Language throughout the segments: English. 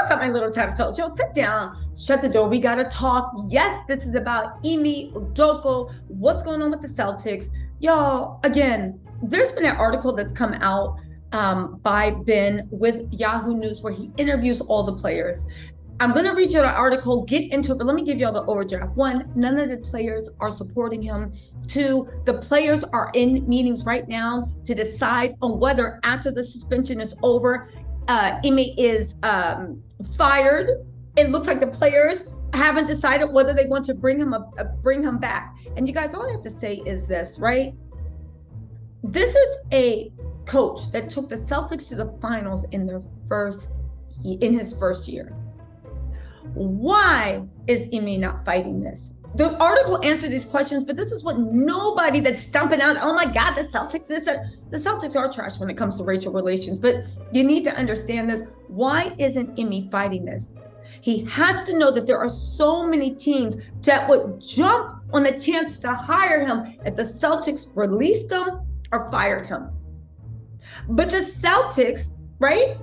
what's up, my little Tattle Tells? Yo, sit down, shut the door. We got to talk. Yes, this is about Ime Udoka. What's going on with the Celtics? Y'all, again, there's been an article that's come out by Ben with Yahoo News where he interviews all the players. I'm going to read you the article, get into it, but let me give you all the overdraft. One, none of the players are supporting him. Two, the players are in meetings right now to decide on whether after the suspension is over, Ime is fired. It looks like the players haven't decided whether they want to bring him back. And you guys, all I have to say is this, right? This is a coach that took the Celtics to the finals in his first year. Why is Ime not fighting this? The article answered these questions, but this is what nobody that's stumping out, oh my God, the Celtics, the Celtics are trash when it comes to racial relations, but you need to understand this. Why isn't Ime fighting this? He has to know that there are so many teams that would jump on the chance to hire him if the Celtics released him or fired him. But the Celtics, right,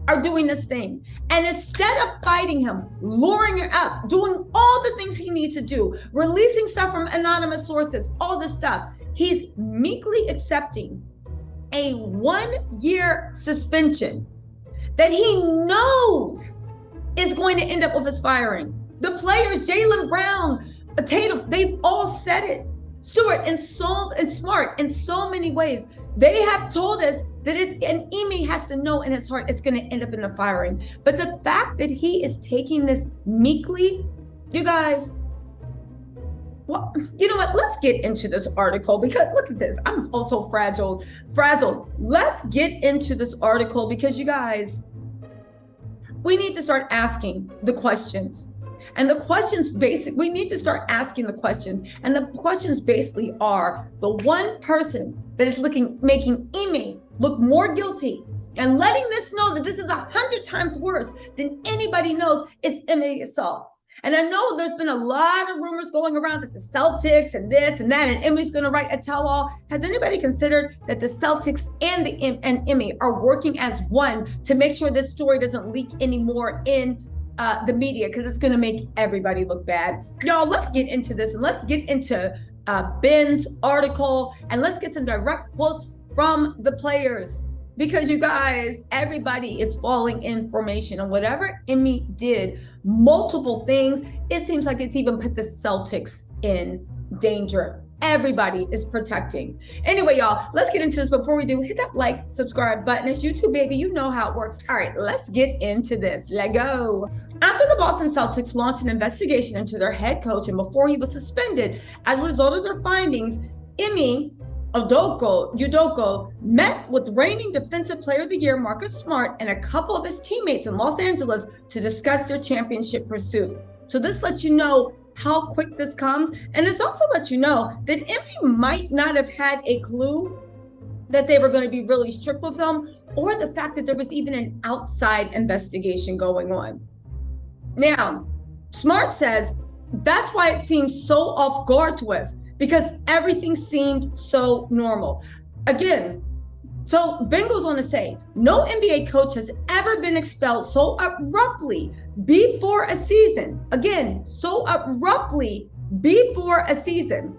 are doing this thing. And instead of fighting him, luring him up, doing all the things he needs to do, releasing stuff from anonymous sources, all this stuff, he's meekly accepting a 1-year suspension that he knows is going to end up with his firing. The players, Jaylen Brown, Tatum, they've all said it. Stewart and Smart in so many ways. They have told us that and Ime has to know in his heart it's going to end up in the firing. But the fact that he is taking this meekly, you guys, well, you know what? Let's get into this article because look at this. I'm also frazzled. Let's get into this article because you guys, we need to start asking the questions. And the questions we need to start asking the questions. And the questions basically are the one person that is making Ime look more guilty and letting this know that this is 100 times worse than anybody knows is Ime itself. And I know there's been a lot of rumors going around that the Celtics and this and that, and Ime's going to write a tell-all. Has anybody considered that the Celtics and Ime are working as one to make sure this story doesn't leak anymore in the media, because it's going to make everybody look bad? Y'all, let's get into this and let's get into Ben's article and let's get some direct quotes from the players, because you guys, everybody is falling in formation on whatever Ime did. Multiple things. It seems like it's even put the Celtics in danger. Everybody is protecting. Anyway, y'all, let's get into this. Before we do, hit that like, subscribe button. It's YouTube, baby. You know how it works. All right, let's get into this. Let go. After the Boston Celtics launched an investigation into their head coach and before he was suspended as a result of their findings, Ime Udoka met with reigning Defensive Player of the Year Marcus Smart and a couple of his teammates in Los Angeles to discuss their championship pursuit. So this lets you know how quick this comes. And this also lets you know that Ime might not have had a clue that they were going to be really strict with him, or the fact that there was even an outside investigation going on. Now, Smart says that's why it seems so off guard to us, because everything seemed so normal. Again, so Ben goes on to say, no NBA coach has ever been expelled so abruptly before a season. Again, so abruptly before a season.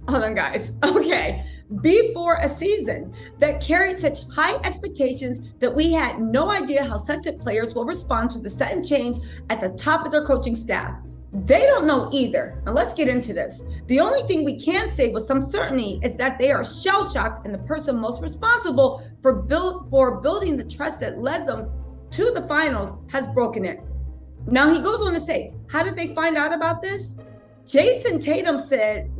Hold on, guys. Okay. Before a season that carried such high expectations that we had no idea how Celtic players will respond to the sudden change at the top of their coaching staff. They don't know either. Now let's get into this. The only thing we can say with some certainty is that they are shell-shocked, and the person most responsible for building the trust that led them to the finals has broken it. Now he goes on to say, how did they find out about this? Jason Tatum said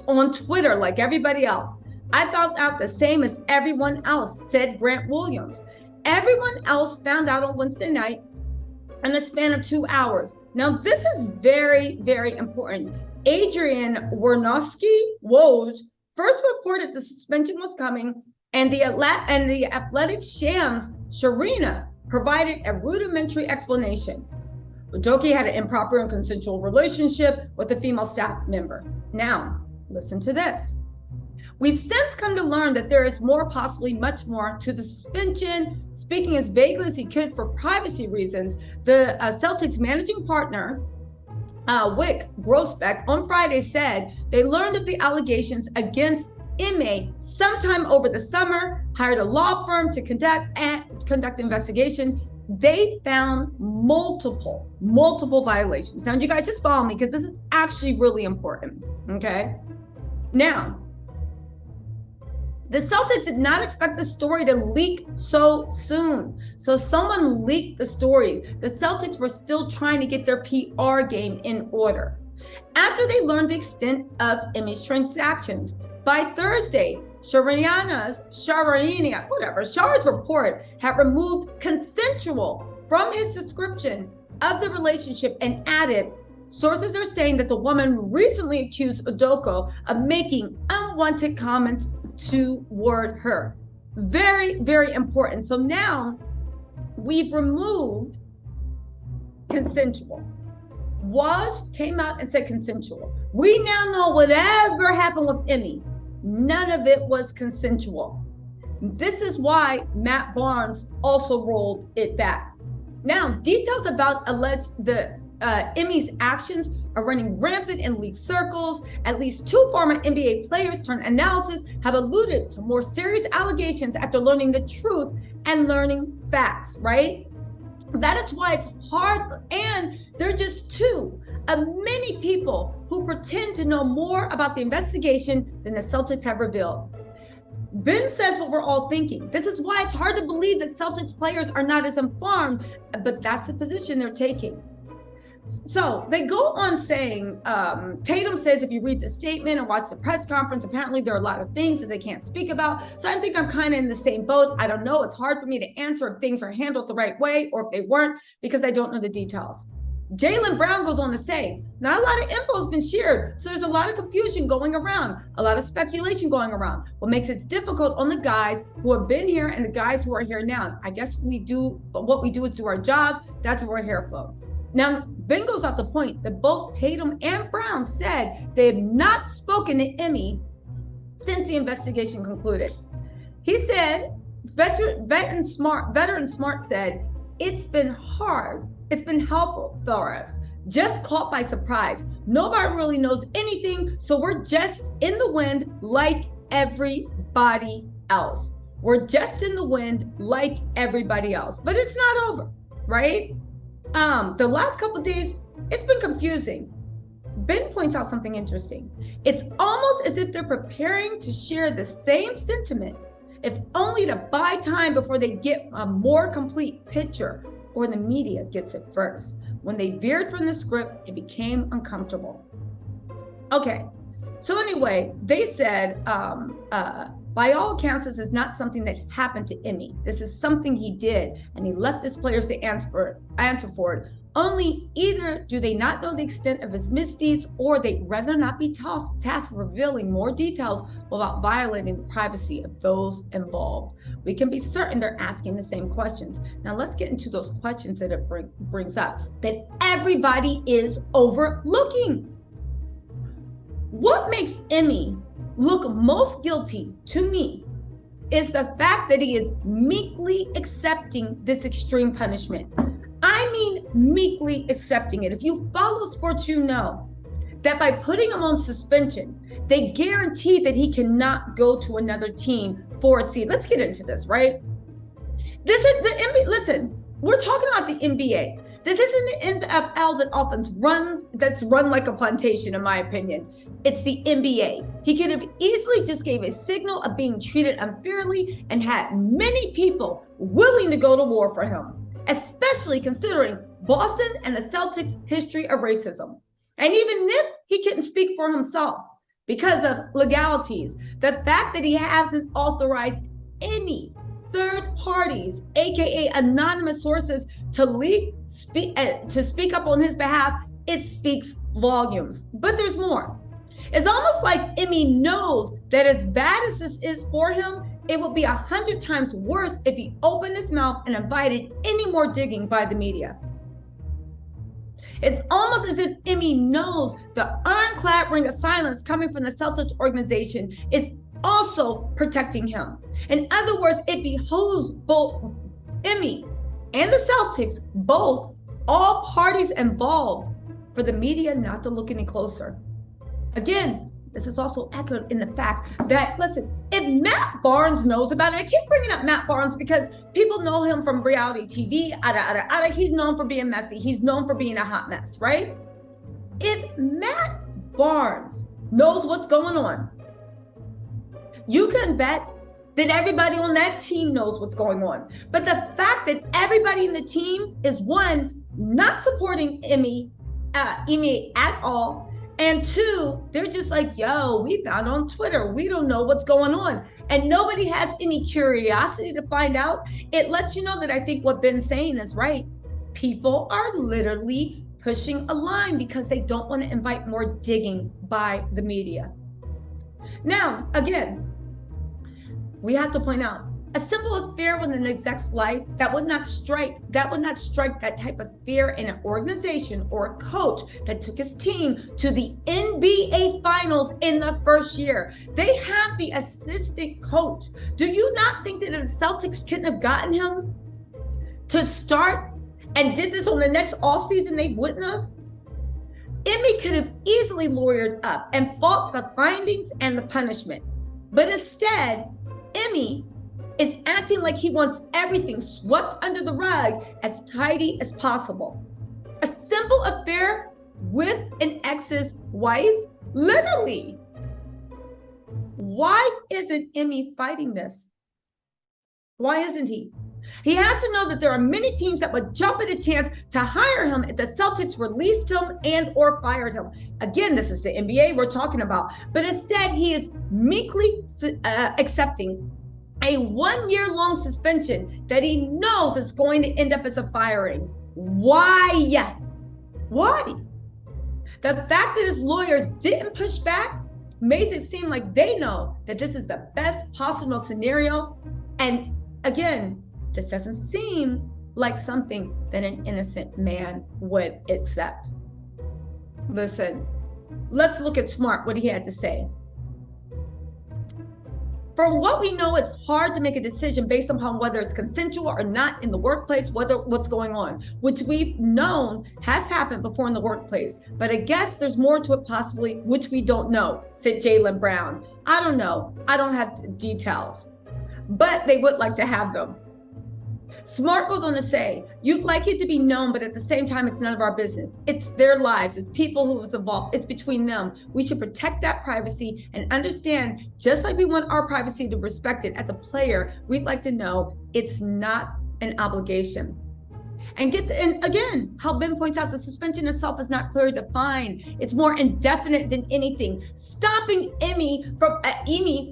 on Twitter, like everybody else, I found out the same as everyone else, said Grant Williams. Everyone else found out on Wednesday night in a span of 2 hours. Now, this is very, very important. Adrian Wojnarowski first reported the suspension was coming, and the Athletic Shams Sharina provided a rudimentary explanation. Udoka had an improper and consensual relationship with a female staff member. Now, listen to this. We've since come to learn that there is more, possibly much more, to the suspension. Speaking as vaguely as he could for privacy reasons, the Celtics managing partner, Wick Grossbeck, on Friday said they learned of the allegations against Ime sometime over the summer, hired a law firm to conduct the investigation. They found multiple violations. Now, you guys just follow me because this is actually really important, okay? Now, the Celtics did not expect the story to leak so soon. So someone leaked the story. The Celtics were still trying to get their PR game in order. After they learned the extent of Ime's transactions, by Thursday, Shahriar's report had removed consensual from his description of the relationship and added, sources are saying that the woman recently accused Udoka of making unwanted comments toward her. Very, very important. So now we've removed consensual. Waj came out and said consensual. We now know whatever happened with Ime, none of it was consensual. This is why Matt Barnes also rolled it back. Now, details about Ime's actions are running rampant in league circles. At least 2 former NBA players turned analysts have alluded to more serious allegations after learning the truth and learning facts, right? That is why it's hard, and they're just 2 of many people who pretend to know more about the investigation than the Celtics have revealed. Ben says what we're all thinking. This is why it's hard to believe that Celtics players are not as informed, but that's the position they're taking. So they go on saying, Tatum says if you read the statement and watch the press conference, apparently there are a lot of things that they can't speak about. So I think I'm kind of in the same boat. I don't know. It's hard for me to answer if things are handled the right way or if they weren't, because I don't know the details. Jaylen Brown goes on to say, not a lot of info has been shared, so there's a lot of confusion going around, a lot of speculation going around. What makes it difficult on the guys who have been here and the guys who are here now. I guess what we do is do our jobs. That's what we're here for. Now, Ben goes out the point that both Tatum and Brown said they have not spoken to Ime since the investigation concluded. He said, Veteran Smart said, it's been hard. It's been helpful for us. Just caught by surprise. Nobody really knows anything, so we're just in the wind like everybody else. We're just in the wind like everybody else. But it's not over, right? The last couple of days, it's been confusing. Ben points out something interesting. It's almost as if they're preparing to share the same sentiment, if only to buy time before they get a more complete picture, or the media gets it first. When they veered from the script, it became uncomfortable. Okay, so anyway, they said, by all accounts, this is not something that happened to Ime. This is something he did, and he left his players to answer for it. Only either do they not know the extent of his misdeeds, or they'd rather not be tasked with revealing more details without violating the privacy of those involved. We can be certain they're asking the same questions. Now let's get into those questions that it brings up, that everybody is overlooking. What makes Ime look most guilty to me is the fact that he is meekly accepting this extreme punishment. I mean, meekly accepting it. If you follow sports, you know that by putting him on suspension, they guarantee that he cannot go to another team for a seat. Let's get into this, right? This is the NBA. Listen, we're talking about the NBA. This isn't the NFL that's run like a plantation, in my opinion. It's the NBA. He could have easily just gave a signal of being treated unfairly and had many people willing to go to war for him, especially considering Boston and the Celtics' history of racism. And even if he couldn't speak for himself because of legalities, the fact that he hasn't authorized any third parties, aka anonymous sources, to speak up on his behalf, it speaks volumes. But there's more. It's almost like Ime knows that as bad as this is for him, it would be 100 times worse if he opened his mouth and invited any more digging by the media. It's almost as if Ime knows the ironclad ring of silence coming from the Celtics organization is also protecting him. In other words, it behooves both Ime and the Celtics, both, all parties involved, for the media not to look any closer. Again, this is also echoed in the fact that, listen, if Matt Barnes knows about it, I keep bringing up Matt Barnes because people know him from reality TV, he's known for being messy. He's known for being a hot mess, right? If Matt Barnes knows what's going on, you can bet that everybody on that team knows what's going on. But the fact that everybody in the team is, one, not supporting Ime at all, and two, they're just like, yo, we found on Twitter, we don't know what's going on. And nobody has any curiosity to find out. It lets you know that I think what Ben's saying is right. People are literally pushing a line because they don't want to invite more digging by the media. Now, again, we have to point out, a simple affair with an exec's life that would not strike that type of fear in an organization or a coach that took his team to the NBA finals in the first year. They have the assistant coach. Do you not think that the Celtics couldn't have gotten him to start and did this on the next offseason? They wouldn't have. Ime could have easily lawyered up and fought the findings and the punishment. But instead, Ime is acting like he wants everything swept under the rug as tidy as possible. A simple affair with an ex's wife? Literally. Why isn't Ime fighting this? Why isn't he? He has to know that there are many teams that would jump at a chance to hire him if the Celtics released him and or fired him. Again, this is the NBA we're talking about. But instead, he is meekly accepting a 1-year-long suspension that he knows is going to end up as a firing. Why? Why? The fact that his lawyers didn't push back makes it seem like they know that this is the best possible scenario. And again, this doesn't seem like something that an innocent man would accept. Listen, let's look at Smart, what he had to say. From what we know, it's hard to make a decision based upon whether it's consensual or not in the workplace, what's going on, which we've known has happened before in the workplace. But I guess there's more to it possibly, which we don't know, said Jaylen Brown. I don't know. I don't have details, but they would like to have them. Smart goes on to say, you'd like it to be known, but at the same time, it's none of our business. It's their lives. It's people who was involved. It's between them. We should protect that privacy and understand, just like we want our privacy to respect it as a player, we'd like to know it's not an obligation. And again, how Ben points out, the suspension itself is not clearly defined. It's more indefinite than anything, stopping Ime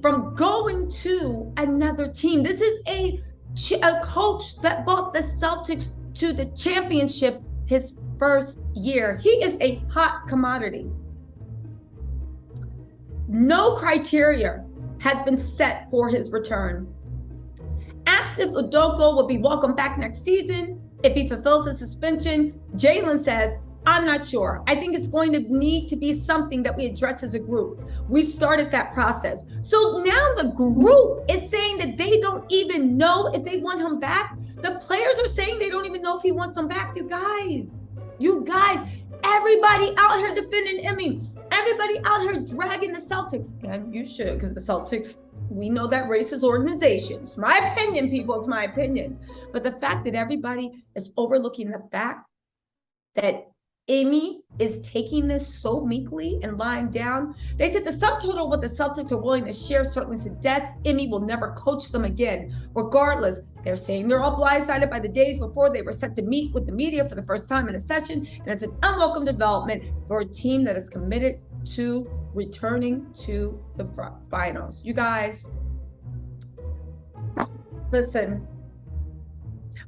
from going to another team. This is a coach that brought the Celtics to the championship his first year. He is a hot commodity. No criteria has been set for his return. Asked if Udoka will be welcome back next season if he fulfills his suspension, Jaylen says, I'm not sure. I think it's going to need to be something that we address as a group. We started that process. So now the group is saying that they don't even know if they want him back. The players are saying they don't even know if he wants them back. You guys, everybody out here defending Ime. Everybody out here dragging the Celtics. And you should, because the Celtics, we know that racist organization. It's my opinion, people. It's my opinion. But the fact that everybody is overlooking the fact that Ime is taking this so meekly and lying down. They said the subtotal of what the Celtics are willing to share certainly suggests Ime will never coach them again. Regardless, they're saying they're all blindsided by the days before they were set to meet with the media for the first time in a session, and it's an unwelcome development for a team that is committed to returning to the finals. You guys, listen,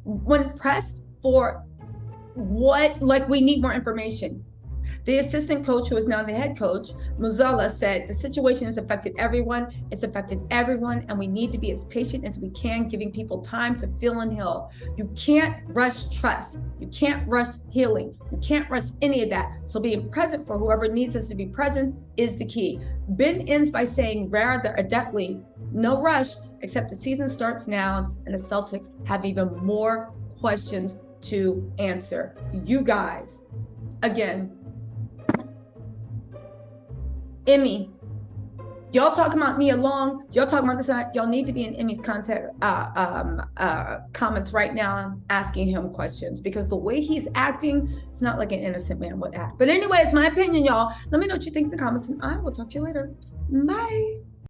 when pressed for we need more information. The assistant coach, who is now the head coach, Muzala, said the situation has affected everyone. It's affected everyone, and we need to be as patient as we can, giving people time to feel and heal. You can't rush trust. You can't rush healing. You can't rush any of that. So being present for whoever needs us to be present is the key. Ben ends by saying rather adeptly, no rush, except the season starts now and the Celtics have even more questions to answer. You guys, again, Ime, y'all talking about Nia Long, y'all talking about this, y'all need to be in Ime's comments right now asking him questions, because the way he's acting, it's not like an innocent man would act. But anyway, it's my opinion, y'all. Let me know what you think in the comments, and I will talk to you later. Bye.